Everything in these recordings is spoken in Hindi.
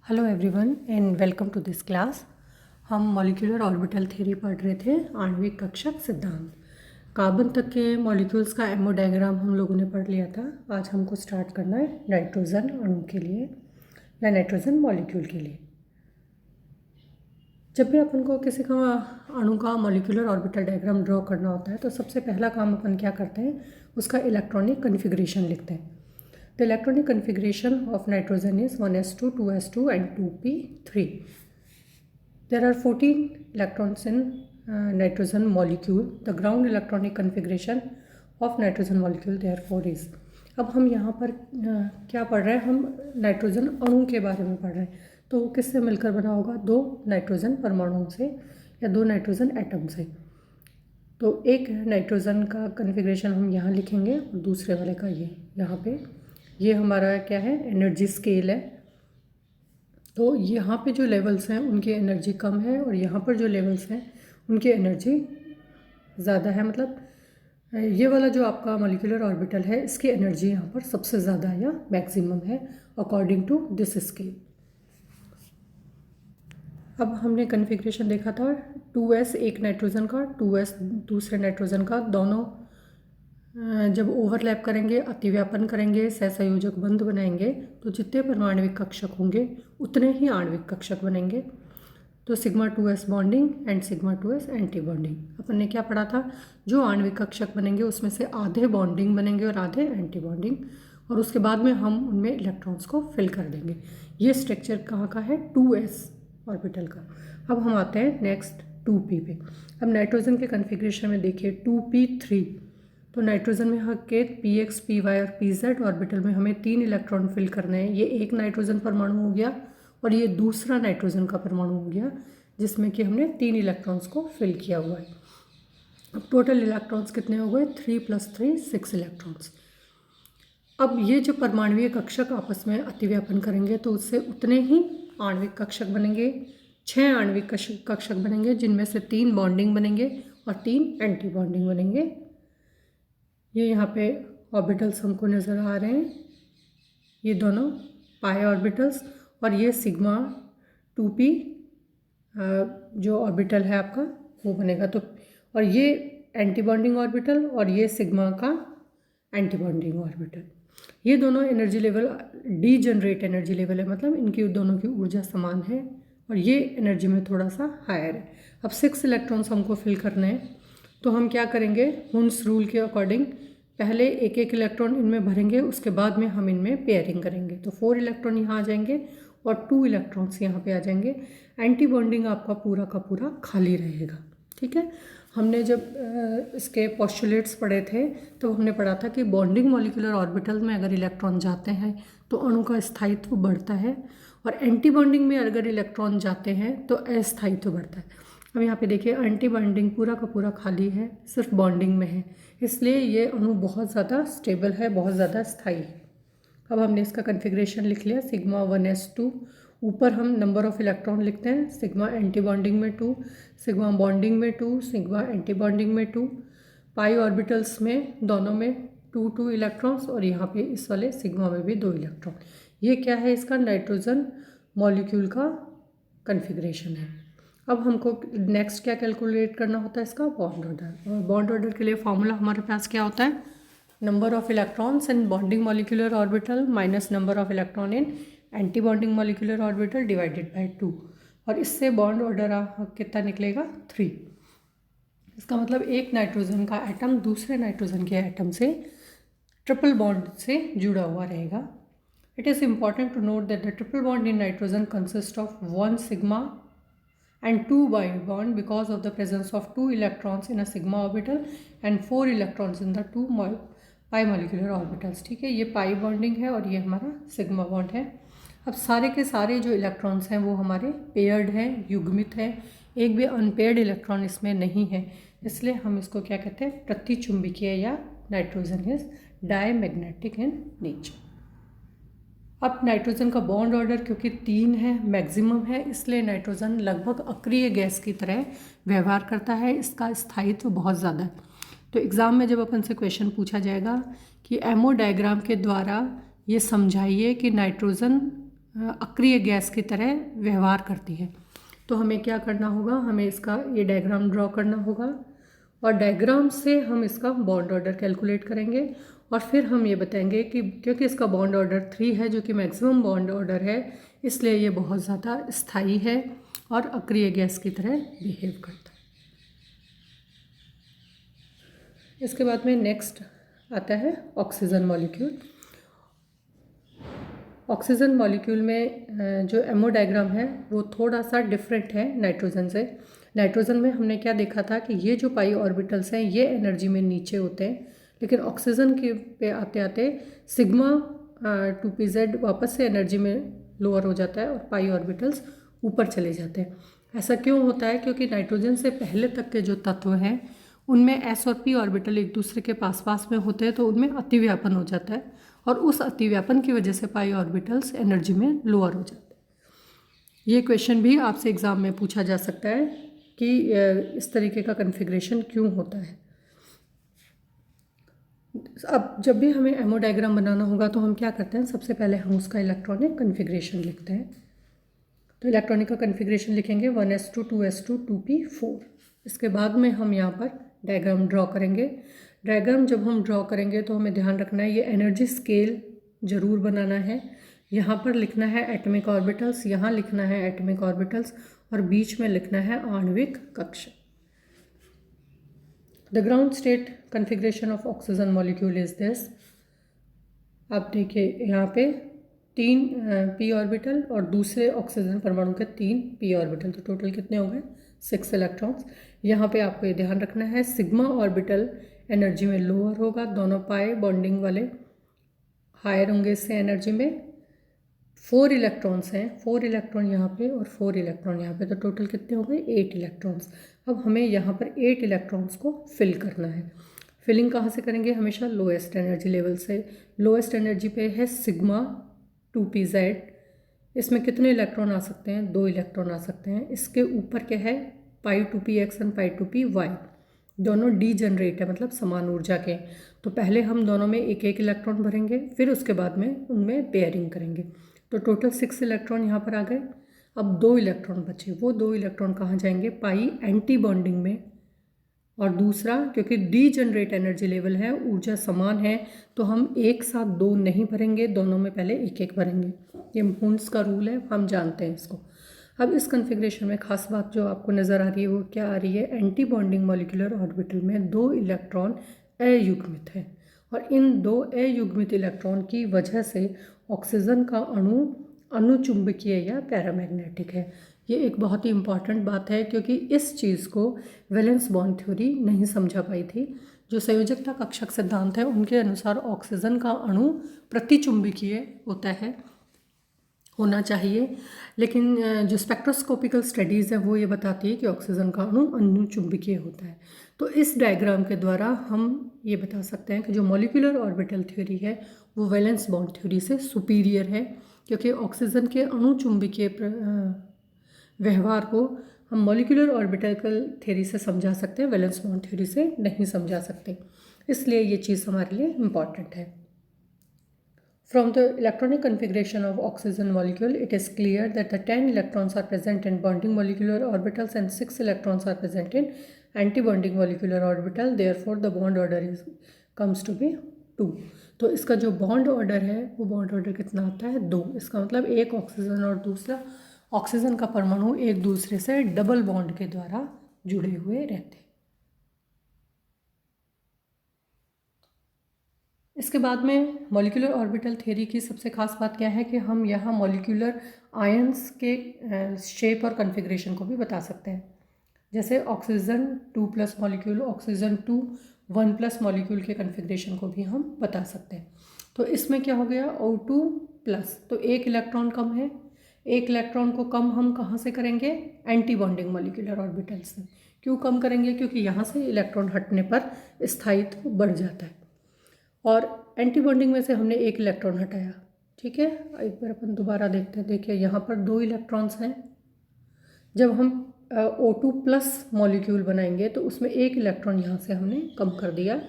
Hello everyone and welcome to this class. हम मॉलिक्यूलर ऑर्बिटल थ्योरी पढ़ रहे थे, आणविक कक्षक सिद्धांत। कार्बन तक के मॉलिक्यूल्स का एमओ डायग्राम हम लोगों ने पढ़ लिया था। आज हमको स्टार्ट करना है नाइट्रोजन अणु के लिए या नाइट्रोजन मॉलिक्यूल के लिए। जब भी अपन को किसी का अणु का मॉलिक्यूलर ऑर्बिटल डायग्राम ड्रॉ करना होता है तो सबसे पहला काम अपन क्या करते हैं, उसका इलेक्ट्रॉनिक कन्फिग्रेशन लिखते हैं। The electronic configuration of nitrogen is 1s2, 2s2 and 2p3. There are 14 electrons in nitrogen molecule. The ground electronic configuration of nitrogen molecule therefore is. अब हम यहाँ पर क्या पढ़ रहे हैं, हम नाइट्रोजन अणु के बारे में पढ़ रहे हैं। तो किससे मिलकर बना होगा? दो नाइट्रोजन परमाणुओं से या दो नाइट्रोजन एटम से। तो एक नाइट्रोजन का कन्फिग्रेशन हम यहाँ लिखेंगे और दूसरे वाले का ये यहाँ पे। ये हमारा क्या है, एनर्जी स्केल है। तो यहाँ पे जो लेवल्स हैं उनकी एनर्जी कम है और यहाँ पर जो लेवल्स हैं उनकी एनर्जी ज़्यादा है। मतलब ये वाला जो आपका मॉलिक्यूलर ऑर्बिटल है इसकी एनर्जी यहाँ पर सबसे ज़्यादा या मैक्सिमम है अकॉर्डिंग टू दिस स्केल। अब हमने कन्फिग्रेशन देखा था 2s एक नाइट्रोजन का, 2s दूसरे नाइट्रोजन का। दोनों जब ओवरलैप करेंगे, अतिव्यापन करेंगे, सहसंयोजक बंध बनाएंगे तो जितने परमाणविक कक्षक होंगे उतने ही आणविक कक्षक बनेंगे। तो sigma 2s bonding and sigma 2s anti bonding. अपन ने क्या पढ़ा था, जो आणविक कक्षक बनेंगे उसमें से आधे बॉन्डिंग बनेंगे और आधे एंटी बॉन्डिंग, और उसके बाद में हम उनमें इलेक्ट्रॉन्स को फिल कर देंगे। ये स्ट्रक्चर कहाँ का है? 2s ऑर्बिटल का। अब हम आते हैं नेक्स्ट 2p पे। अब नाइट्रोजन के कन्फिग्रेशन में देखिए 2p3। तो नाइट्रोजन में यहाँ के px, py और pz ऑर्बिटल में हमें 3 इलेक्ट्रॉन फिल करने हैं। ये एक नाइट्रोजन परमाणु हो गया और ये दूसरा नाइट्रोजन का परमाणु हो गया जिसमें कि हमने 3 इलेक्ट्रॉन्स को फिल किया हुआ है। अब टोटल इलेक्ट्रॉन्स कितने हो गए? 3 + 3 6 इलेक्ट्रॉन्स। अब ये जो परमाणुीय कक्षक आपस में अतिव्यापन करेंगे तो उससे उतने ही आणविक कक्षक बनेंगे। 6 आणविक कक्षक बनेंगे जिनमें से 3 बॉन्डिंग बनेंगे और 3 एंटी बॉन्डिंग बनेंगे। ये यहाँ पे ऑर्बिटल्स हमको नज़र आ रहे हैं, ये दोनों पाई ऑर्बिटल्स, और ये सिग्मा 2p जो ऑर्बिटल है आपका वो बनेगा। तो और ये एंटी बॉन्डिंग ऑर्बिटल और ये सिग्मा का एंटी बॉन्डिंग ऑर्बिटल। ये दोनों energy level degenerate energy level है, मतलब इनकी दोनों की ऊर्जा समान है और ये एनर्जी में थोड़ा सा हायर है। अब 6 इलेक्ट्रॉन्स हमको फिल करने हैं तो हम क्या करेंगे, हुन्स रूल के अकॉर्डिंग पहले एक एक इलेक्ट्रॉन इनमें भरेंगे, उसके बाद में हम इनमें पेयरिंग करेंगे। तो 4 इलेक्ट्रॉन यहाँ आ जाएंगे और 2 इलेक्ट्रॉन्स यहाँ पे आ जाएंगे। एंटी बॉन्डिंग आपका पूरा का पूरा खाली रहेगा। ठीक है, हमने जब इसके पोस्टुलेट्स पढ़े थे तो हमने पढ़ा था कि बॉन्डिंग मॉलिक्यूलर ऑर्बिटल में अगर इलेक्ट्रॉन जाते हैं तो अणु का स्थायित्व बढ़ता है और एंटी बॉन्डिंग में अगर इलेक्ट्रॉन जाते हैं तो अस्थायित्व बढ़ता है। अब यहाँ पे देखिए एंटी बॉन्डिंग पूरा का पूरा खाली है, सिर्फ बॉन्डिंग में है, इसलिए ये अणु बहुत ज़्यादा स्टेबल है, बहुत ज़्यादा स्थायी है। अब हमने इसका कन्फिग्रेशन लिख लिया, सिग्मा 1s2। ऊपर हम नंबर ऑफ इलेक्ट्रॉन लिखते हैं, सिग्मा एंटी बॉन्डिंग में 2, सिग्मा बॉन्डिंग में 2, सिग्मा एंटी बॉन्डिंग में 2, पाई ऑर्बिटल्स में दोनों में 2 इलेक्ट्रॉन्स और यहाँ पे इस वाले सिग्मा में भी 2 इलेक्ट्रॉन। ये क्या है? इसका नाइट्रोजन मॉलिक्यूल का कन्फिग्रेशन है। अब हमको नेक्स्ट क्या कैलकुलेट करना होता है? इसका बॉन्ड ऑर्डर। और बॉन्ड ऑर्डर के लिए फॉर्मूला हमारे पास क्या होता है? Number of electrons in bonding molecular orbital minus number of electron in anti bonding molecular orbital divided by 2। और इससे बॉन्ड ऑर्डर कितना निकलेगा? 3। इसका मतलब एक नाइट्रोजन का एटम दूसरे नाइट्रोजन के एटम से ट्रिपल बॉन्ड से जुड़ा हुआ रहेगा। It is important to note that the triple bond in nitrogen consist of 1 sigma and 2 bond because of the presence of 2 electrons in a sigma orbital and 4 electrons in the 2 pi molecular orbitals। ठीक है, ये पाई बॉन्डिंग है और ये हमारा सिग्मा बॉन्ड है। अब सारे के सारे जो इलेक्ट्रॉन्स हैं वो हमारे पेयर्ड हैं, युग्मित हैं, एक भी अनपेयर्ड इलेक्ट्रॉन इसमें नहीं है, इसलिए हम इसको क्या कहते हैं? प्रतिचुंबकीय, या nitrogen is diamagnetic in nature. अब नाइट्रोजन का बॉन्ड ऑर्डर क्योंकि 3 है, मैक्सिमम है, इसलिए नाइट्रोजन लगभग अक्रिय गैस की तरह व्यवहार करता है, इसका स्थायित्व बहुत ज़्यादा है। तो एग्ज़ाम में जब अपन से क्वेश्चन पूछा जाएगा कि एमओ डायग्राम के द्वारा ये समझाइए कि नाइट्रोजन अक्रिय गैस की तरह व्यवहार करती है। तो हमें क्या करना होगा, हमें इसका ये डायग्राम ड्रॉ करना होगा और डायग्राम से हम इसका बॉन्ड ऑर्डर कैलकुलेट करेंगे और फिर हम ये बताएंगे कि क्योंकि इसका बॉन्ड ऑर्डर 3 है जो कि मैक्सिमम बॉन्ड ऑर्डर है, इसलिए ये बहुत ज़्यादा स्थायी है और अक्रिय गैस की तरह बिहेव करता है। इसके बाद में नेक्स्ट आता है ऑक्सीजन मॉलिक्यूल। ऑक्सीजन मॉलिक्यूल में जो एमओ डायग्राम है वो थोड़ा सा डिफरेंट है नाइट्रोजन से। नाइट्रोजन में हमने क्या देखा था कि ये जो पाई ऑर्बिटल्स हैं ये एनर्जी में नीचे होते हैं, लेकिन ऑक्सीजन के पे आते आते सिग्मा 2pz वापस से एनर्जी में लोअर हो जाता है और पाई ऑर्बिटल्स ऊपर चले जाते हैं। ऐसा क्यों होता है? क्योंकि नाइट्रोजन से पहले तक के जो तत्व हैं उनमें एस और पी ऑर्बिटल एक दूसरे के पास पास में होते हैं, तो उनमें अतिव्यापन हो जाता है और उस अतिव्यापन की वजह से पाई ऑर्बिटल्स एनर्जी में लोअर हो जाते हैं। ये क्वेश्चन भी आपसे एग्ज़ाम में पूछा जा सकता है कि इस तरीके का कन्फिग्रेशन क्यों होता है। अब जब भी हमें एमओ डायग्राम बनाना होगा तो हम क्या करते हैं, सबसे पहले हम उसका इलेक्ट्रॉनिक कन्फिग्रेशन लिखते हैं। तो इलेक्ट्रॉनिक का कन्फिग्रेशन लिखेंगे 1s2 2s2 2p4। इसके बाद में हम यहाँ पर डायग्राम ड्रॉ करेंगे। डायग्राम जब हम ड्रॉ करेंगे तो हमें ध्यान रखना है ये एनर्जी स्केल ज़रूर बनाना है। यहाँ पर लिखना है एटॉमिक ऑर्बिटल्स, यहाँ लिखना है एटॉमिक ऑर्बिटल्स और बीच में लिखना है आणविक कक्षा। The ground state configuration of oxygen molecule is this. आप देखिए यहाँ पे 3 पी ऑर्बिटल और दूसरे ऑक्सीजन परमाणु के 3 पी ऑर्बिटल, तो टोटल कितने हो गए 6 इलेक्ट्रॉन्स। यहाँ पे आपको ये ध्यान रखना है सिग्मा ऑर्बिटल एनर्जी में लोअर होगा, दोनों पाए बॉन्डिंग वाले हायर होंगे इससे एनर्जी में। 4 इलेक्ट्रॉन्स हैं, 4 इलेक्ट्रॉन यहाँ पे और 4 इलेक्ट्रॉन यहाँ पे, तो टोटल कितने हो गए 8 इलेक्ट्रॉन्स। अब हमें यहाँ पर 8 इलेक्ट्रॉन्स को फिल करना है। फिलिंग कहाँ से करेंगे? हमेशा लोएस्ट एनर्जी लेवल से। लोएस्ट एनर्जी पे है सिग्मा 2pz। इसमें कितने इलेक्ट्रॉन आ सकते हैं? 2 इलेक्ट्रॉन आ सकते हैं। इसके ऊपर क्या है? पाई 2px और पाई 2py, दोनों डी जनरेट है, मतलब समान ऊर्जा के। तो पहले हम दोनों में एक एक इलेक्ट्रॉन भरेंगे, फिर उसके बाद में उनमें पेयरिंग करेंगे। तो टोटल 6 इलेक्ट्रॉन यहाँ पर आ गए। अब 2 इलेक्ट्रॉन बचे, वो 2 इलेक्ट्रॉन कहाँ जाएंगे? पाई एंटी बॉन्डिंग में। और दूसरा, क्योंकि डी जनरेट एनर्जी लेवल है, ऊर्जा समान है, तो हम एक साथ 2 नहीं भरेंगे, दोनों में पहले एक एक भरेंगे। ये हुंस का रूल है, हम जानते हैं इसको। अब इस कन्फिग्रेशन में खास बात जो आपको नज़र आ रही है वो क्या आ रही है? एंटी बॉन्डिंग मॉलिक्यूलर ऑर्बिटल में 2 इलेक्ट्रॉन अयुग्मित हैं और इन 2 अयुग्मित इलेक्ट्रॉन की वजह से ऑक्सीजन का अणु अनुचुंबकीय या पैरामैग्नेटिक है। ये एक बहुत ही इम्पॉर्टेंट बात है क्योंकि इस चीज़ को वैलेंस बॉन्ड थ्योरी नहीं समझा पाई थी। जो संयोजकता कक्षक सिद्धांत है उनके अनुसार ऑक्सीजन का अणु प्रतिचुंबकीय होता है, होना चाहिए, लेकिन जो स्पेक्ट्रोस्कोपिकल स्टडीज़ है वो ये बताती है कि ऑक्सीजन का अणु अनुचुंबकीय होता है। तो इस डायग्राम के द्वारा हम ये बता सकते हैं कि जो मॉलिक्यूलर ऑर्बिटल थ्योरी है वो वैलेंस बॉन्ड थ्योरी से सुपीरियर है, क्योंकि ऑक्सीजन के अणुचुंबकीय व्यवहार को हम मॉलिक्यूलर ऑर्बिटल थ्योरी से समझा सकते हैं, वैलेंस बॉन्ड थ्योरी से नहीं समझा सकते। इसलिए ये चीज़ हमारे लिए इम्पॉर्टेंट है। From the electronic configuration of oxygen molecule, it is clear that the 10 electrons are present in bonding molecular orbitals and 6 electrons are present in anti-bonding molecular orbital. Therefore, the bond order comes to be 2. तो इसका जो बॉन्ड ऑर्डर है वो बॉन्ड ऑर्डर कितना आता है? 2। इसका मतलब एक ऑक्सीजन और दूसरा ऑक्सीजन का परमाणु एक दूसरे से डबल बॉन्ड के द्वारा जुड़े हुए रहते हैं। इसके बाद में मॉलिक्यूलर ऑर्बिटल थ्योरी की सबसे खास बात क्या है कि हम यहाँ मॉलिक्यूलर आयंस के शेप और कन्फिग्रेशन को भी बता सकते हैं। जैसे ऑक्सीजन 2+ मॉलिक्यूल, ऑक्सीजन 2 1+ मॉलिक्यूल के कन्फिग्रेशन को भी हम बता सकते हैं। तो इसमें क्या हो गया? O2+, तो एक इलेक्ट्रॉन कम है। एक इलेक्ट्रॉन को कम हम कहाँ से करेंगे? एंटी बॉन्डिंग मॉलिक्यूलर ऑर्बिटल से। क्यों कम करेंगे? क्योंकि यहाँ से इलेक्ट्रॉन हटने पर स्थायित्व बढ़ जाता है और एंटी बॉन्डिंग में से हमने एक इलेक्ट्रॉन हटाया। ठीक है, एक बार अपन दोबारा देखते हैं। देखिए यहाँ पर 2 इलेक्ट्रॉन्स हैं। जब हम O2+ मॉलिक्यूल बनाएंगे तो उसमें एक इलेक्ट्रॉन यहाँ से हमने कम कर दिया।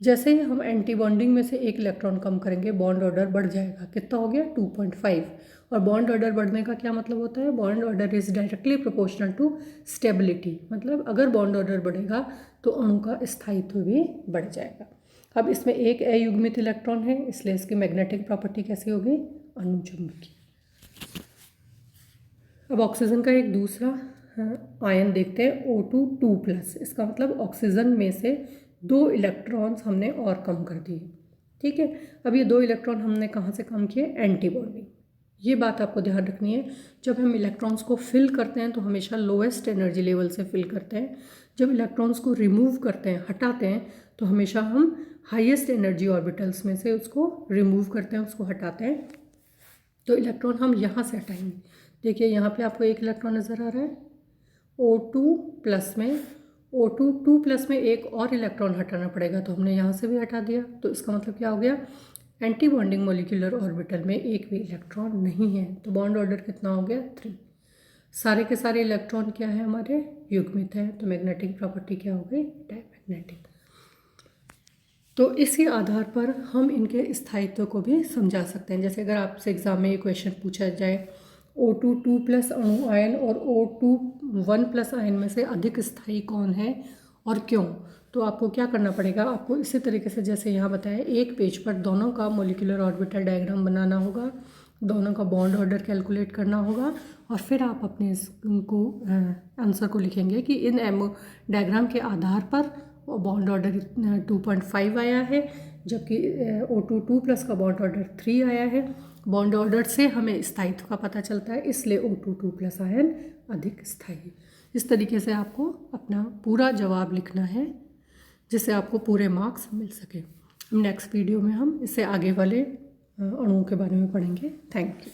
जैसे ही हम एंटी बॉन्डिंग में से एक इलेक्ट्रॉन कम करेंगे बॉन्ड ऑर्डर बढ़ जाएगा। कितना हो गया 2.5। और बॉन्ड ऑर्डर बढ़ने का क्या मतलब होता है, bond order is directly proportional to stability. मतलब अगर बॉन्ड ऑर्डर बढ़ेगा तो अणु का स्थायित्व भी बढ़ जाएगा। अब इसमें एक अयुग्मित इलेक्ट्रॉन है इसलिए इसकी मैग्नेटिक प्रॉपर्टी कैसी होगी, अनुचुंबकीय। अब ऑक्सीजन का एक दूसरा आयन देखते हैं O2 इसका मतलब ऑक्सीजन में से 2 इलेक्ट्रॉन्स हमने और कम कर दिए। ठीक है, अब ये 2 इलेक्ट्रॉन हमने कहाँ से कम किए, एंटी बॉन्डिंग। ये बात आपको ध्यान रखनी है, जब हम इलेक्ट्रॉन्स को फिल करते हैं तो हमेशा लोएस्ट एनर्जी लेवल से फिल करते हैं। जब इलेक्ट्रॉन्स को रिमूव करते हैं, हटाते हैं, तो हमेशा हम हाईएस्ट एनर्जी ऑर्बिटल्स में से उसको रिमूव करते हैं, उसको हटाते हैं। तो इलेक्ट्रॉन हम यहाँ से हटाएंगे। देखिए यहाँ पे आपको एक इलेक्ट्रॉन नज़र आ रहा है, O2+ में, O2 में एक और इलेक्ट्रॉन हटाना पड़ेगा, तो हमने यहाँ से भी हटा दिया। तो इसका मतलब क्या हो गया, एंटी बॉन्डिंग मोलिकुलर ऑर्बिटल में एक भी इलेक्ट्रॉन नहीं है। तो बॉन्ड ऑर्डर कितना हो गया, 3। सारे के सारे इलेक्ट्रॉन क्या है हमारे, युग्मित हैं। तो मैग्नेटिक प्रॉपर्टी क्या हो गई, डायमैग्नेटिक। तो इसी आधार पर हम इनके स्थायित्व को भी समझा सकते हैं। जैसे अगर आपसे एग्जाम में ये क्वेश्चन पूछा जाए O2 अणु आयन और O2 आयन में से अधिक स्थायी कौन है और क्यों, तो आपको क्या करना पड़ेगा, आपको इसी तरीके से जैसे यहाँ बताया एक पेज पर दोनों का मोलिकुलर ऑर्बिटल डायग्राम बनाना होगा, दोनों का बॉन्ड ऑर्डर कैलकुलेट करना होगा और फिर आप अपने इसको आंसर को लिखेंगे कि इन डायग्राम के आधार पर बॉन्ड ऑर्डर 2.5 आया है, जबकि O2 का बॉन्ड ऑर्डर 3 आया है। बॉन्ड ऑर्डर से हमें स्थायित्व का पता चलता है, इसलिए O2 आयन अधिक स्थायी। इस तरीके से आपको अपना पूरा जवाब लिखना है जिससे आपको पूरे मार्क्स मिल सके। नेक्स्ट वीडियो में हम इससे आगे वाले अणुओं के बारे में पढ़ेंगे। Thank you.